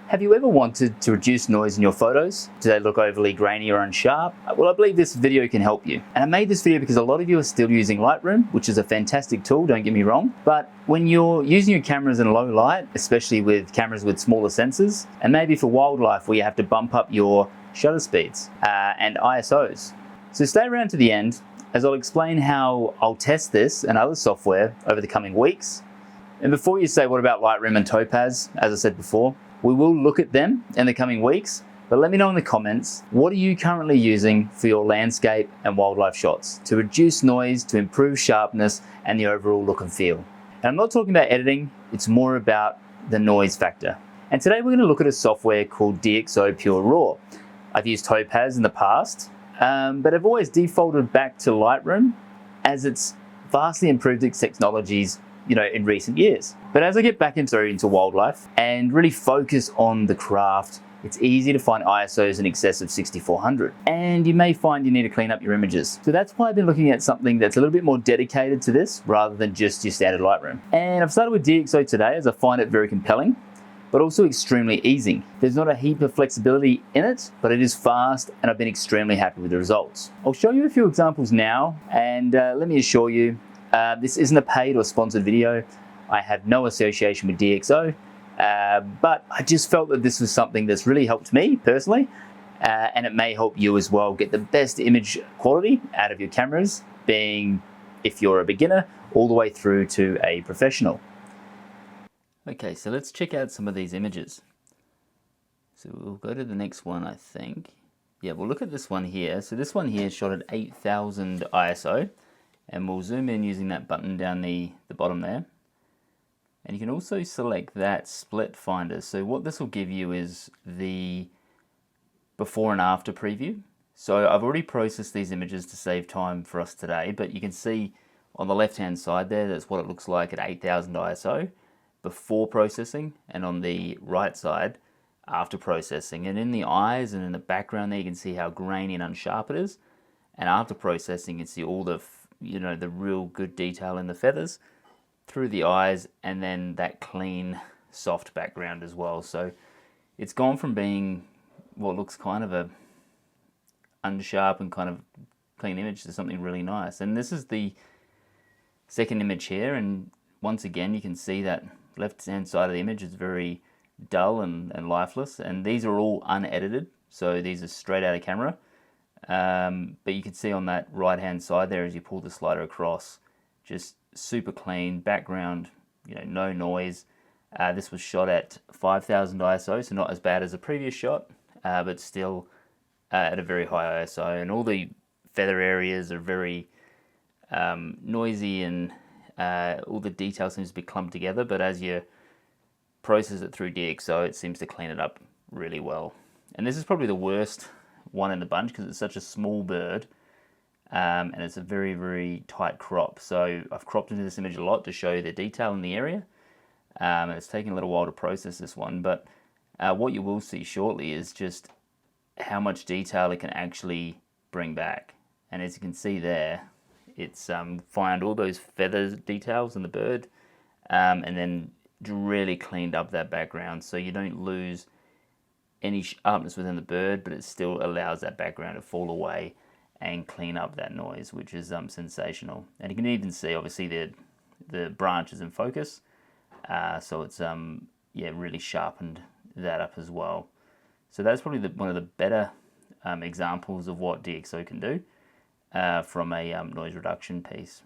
Have you ever wanted to reduce noise in your photos? Do they look overly grainy or unsharp? Well, I believe this video can help you. And I made this video because a lot of you are still using Lightroom, which is a fantastic tool, don't get me wrong. But when you're using your cameras in low light, especially with cameras with smaller sensors, and maybe for wildlife where you have to bump up your shutter speeds and ISOs. So stay around to the end as I'll explain how I'll test this and other software over the coming weeks. And before you say, what about Lightroom and Topaz, as I said before, we will look at them in the coming weeks, but let me know in the comments, what are you currently using for your landscape and wildlife shots to reduce noise, to improve sharpness and the overall look and feel. And I'm not talking about editing, it's more about the noise factor. And today we're going to look at a software called DXO Pure Raw. I've used Topaz in the past, but I've always defaulted back to Lightroom as it's vastly improved its technologies in recent years. But as I get back into wildlife and really focus on the craft, it's easy to find ISOs in excess of 6400. And you may find you need to clean up your images. So that's why I've been looking at something that's a little bit more dedicated to this rather than just your standard Lightroom. And I've started with DXO today as I find it very compelling, but also extremely easy. There's not a heap of flexibility in it, but it is fast and I've been extremely happy with the results. I'll show you a few examples now, and let me assure you, this isn't a paid or sponsored video. I have no association with DXO, but I just felt that this was something that's really helped me personally, and it may help you as well get the best image quality out of your cameras, being if you're a beginner all the way through to a professional. Okay, so let's check out some of these images. So we'll go to the next one, I think. Yeah, we'll look at this one here. So this one here is shot at 8000 ISO. And we'll zoom in using that button down the bottom there. And you can also select that split finder. So what this will give you is the before and after preview. So I've already processed these images to save time for us today, but you can see on the left hand side there, that's what it looks like at 8000 ISO before processing, and on the right side after processing. And in the eyes and in the background there, you can see how grainy and unsharp it is. And after processing, you can see all the the real good detail in the feathers through the eyes, and then that clean soft background as well. So it's gone from being what looks kind of a unsharp and kind of clean image to something really nice. And this is the second image here, and once again you can see that left hand side of the image is very dull and lifeless, and these are all unedited, so these are straight out of camera. But you can see on that right hand side there, as you pull the slider across, just super clean background, no noise. This was shot at 5000 ISO, so not as bad as the previous shot, but still at a very high ISO, and all the feather areas are very noisy, and all the detail seems to be clumped together, but as you process it through DXO, it seems to clean it up really well. And this is probably the worst one in the bunch because it's such a small bird, and it's a very, very tight crop. So I've cropped into this image a lot to show you the detail in the area, and it's taken a little while to process this one, but what you will see shortly is just how much detail it can actually bring back. And as you can see there, it's found all those feather details in the bird, and then really cleaned up that background so you don't lose any sharpness within the bird, but it still allows that background to fall away and clean up that noise, which is sensational. And you can even see obviously the branches in focus, so it's really sharpened that up as well. So that's probably one of the better examples of what DXO can do from a noise reduction piece.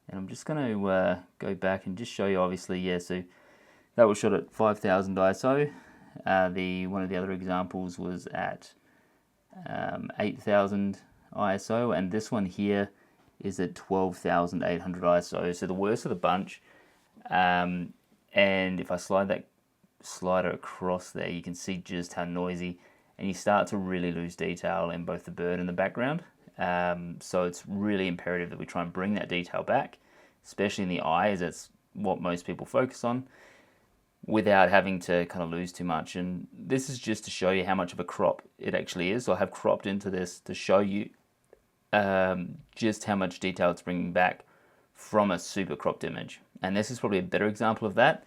And I'm just going to go back and just show you, obviously, so that was shot at 5000 ISO. One of the other examples was at 8000 ISO, and this one here is at 12800 ISO, so the worst of the bunch. And if I slide that slider across there, you can see just how noisy, and you start to really lose detail in both the bird and the background. So it's really imperative that we try and bring that detail back, especially in the eyes. That's what most people focus on, without having to kind of lose too much. And this is just to show you how much of a crop it actually is. So I have cropped into this to show you just how much detail it's bringing back from a super cropped image. And this is probably a better example of that.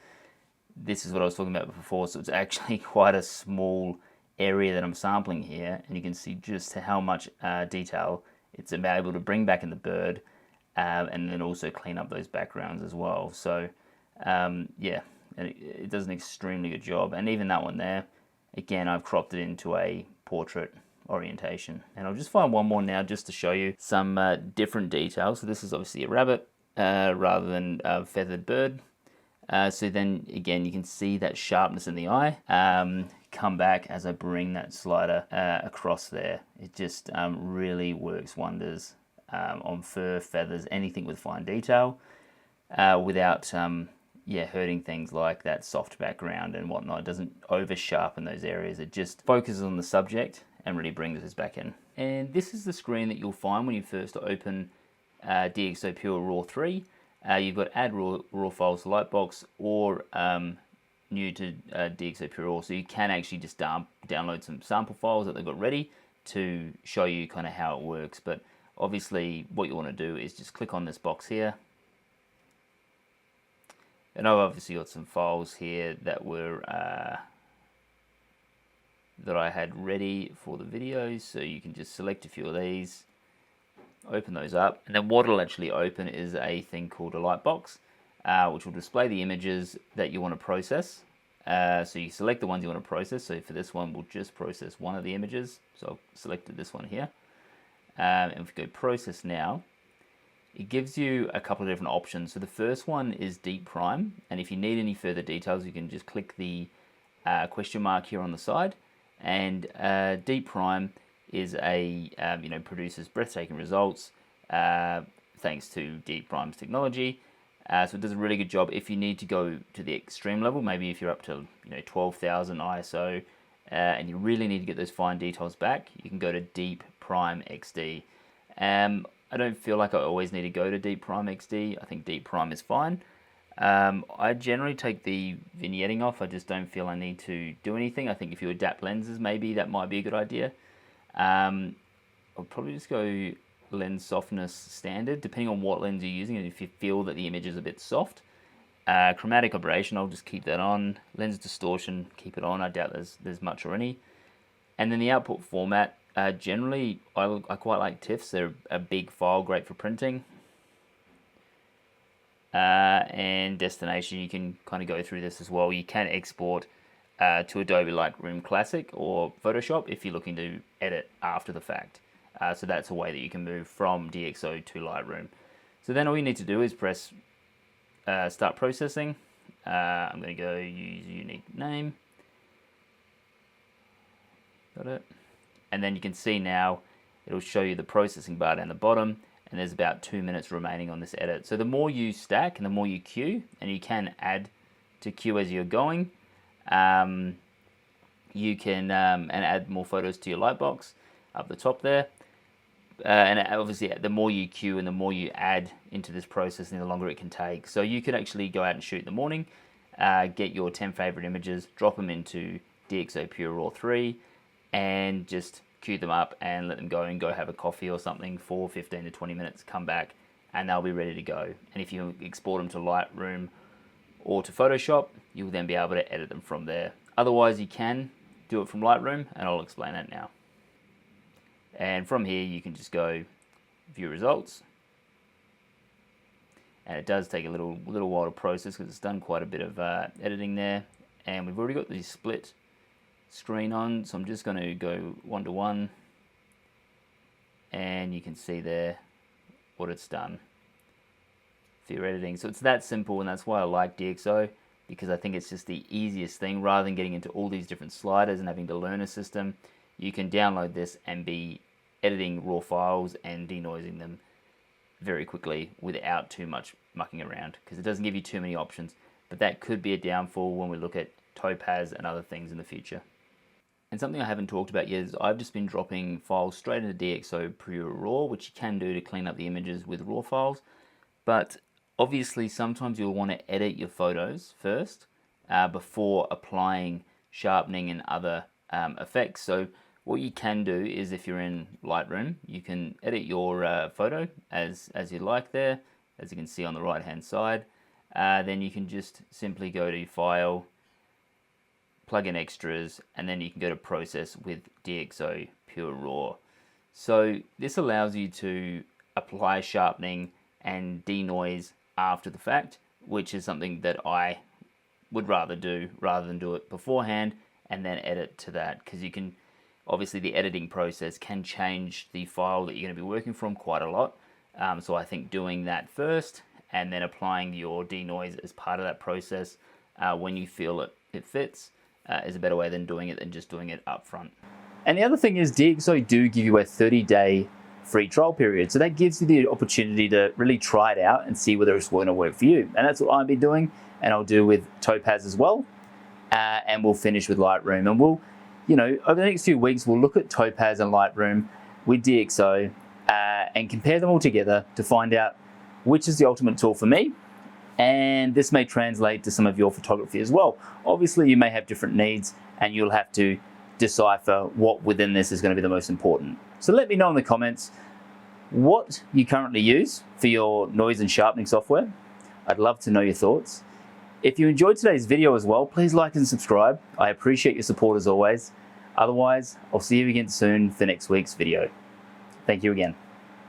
this is what I was talking about before, so it's actually quite a small area that I'm sampling here, and you can see just how much detail it's able to bring back in the bird, and then also clean up those backgrounds as well. So yeah, it does an extremely good job. And even that one there, again, I've cropped it into a portrait orientation. And I'll just find one more now just to show you some different details. So this is obviously a rabbit rather than a feathered bird. So then again, you can see that sharpness in the eye come back as I bring that slider across there. It just really works wonders on fur, feathers, anything with fine detail, without yeah, hurting things like that soft background and whatnot. It doesn't over sharpen those areas. It just focuses on the subject and really brings us back in. And this is the screen that you'll find when you first open DXO Pure Raw 3. You've got add raw files to Lightbox, or new to DXO Pure Raw, so you can actually just download some sample files that they've got ready to show you kind of how it works. But obviously what you want to do is just click on this box here, and I've obviously got some files here that were that I had ready for the videos, so you can just select a few of these, open those up, and then what it'll actually open is a thing called a Lightbox, which will display the images that you want to process. So you select the ones you want to process. So for this one, we'll just process one of the images. So I've selected this one here. And if we go process now, it gives you a couple of different options. So the first one is deep prime, and if you need any further details, you can just click the question mark here on the side. And deep prime is a produces breathtaking results thanks to Deep Prime's technology. So it does a really good job. If you need to go to the extreme level, maybe if you're up to 12,000 ISO and you really need to get those fine details back, you can go to Deep Prime XD. I don't feel like I always need to go to Deep Prime XD. I think Deep Prime is fine. I generally take the vignetting off. I just don't feel I need to do anything. I think if you adapt lenses, maybe that might be a good idea. I'll probably just go lens softness standard, depending on what lens you're using, and if you feel that the image is a bit soft. Chromatic aberration, I'll just keep that on. Lens distortion, keep it on. I doubt there's much or any. And then the output format, generally I quite like TIFFs. They're a big file, great for printing. And destination, you can kind of go through this as well. You can export to Adobe Lightroom Classic or Photoshop if you're looking to edit after the fact. So that's a way that you can move from DXO to Lightroom. So then all you need to do is press start processing. I'm going to go use unique name. Got it. And then you can see now it'll show you the processing bar down the bottom, and there's about 2 minutes remaining on this edit. So the more you stack and the more you queue, and you can add to queue as you're going, you can and add more photos to your Lightbox up the top there. And obviously the more you queue and the more you add into this processing, the longer it can take. So you could actually go out and shoot in the morning, get your 10 favorite images, drop them into DXO Pure Raw 3, and just queue them up and let them go and go have a coffee or something for 15 to 20 minutes, come back, and they'll be ready to go. And if you export them to Lightroom or to Photoshop, you'll then be able to edit them from there. Otherwise, you can do it from Lightroom, and I'll explain that now. And from here, you can just go view results. And it does take a little while to process because it's done quite a bit of editing there. And we've already got the split screen on, so I'm just going to go 1:1. And you can see there what it's done for your editing. So it's that simple, and that's why I like DXO, because I think it's just the easiest thing. Rather than getting into all these different sliders and having to learn a system, you can download this and be editing raw files and denoising them very quickly without too much mucking around, because it doesn't give you too many options. But that could be a downfall when we look at Topaz and other things in the future. And something I haven't talked about yet is I've just been dropping files straight into DXO Pure Raw, which you can do to clean up the images with raw files. But obviously sometimes you'll want to edit your photos first before applying sharpening and other effects. So what you can do is, if you're in Lightroom, you can edit your photo as you like there, as you can see on the right hand side. then you can just simply go to File, plug in extras, and then you can go to Process with DXO Pure Raw. So this allows you to apply sharpening and denoise after the fact, which is something that I would rather do rather than do it beforehand and then edit to that, because you can, obviously the editing process can change the file that you're going to be working from quite a lot. So I think doing that first and then applying your denoise as part of that process when you feel it fits is a better way than just doing it up front. And the other thing is DXO do give you a 30-day free trial period. So that gives you the opportunity to really try it out and see whether it's going to work for you. And that's what I've been doing, and I'll do with Topaz as well. And we'll finish with Lightroom. And we'll, over the next few weeks, we'll look at Topaz and Lightroom with DXO and compare them all together to find out which is the ultimate tool for me. And this may translate to some of your photography as well. Obviously, you may have different needs and you'll have to decipher what within this is going to be the most important. So let me know in the comments what you currently use for your noise and sharpening software. I'd love to know your thoughts. If you enjoyed today's video as well, please like and subscribe. I appreciate your support as always. Otherwise, I'll see you again soon for next week's video. Thank you again.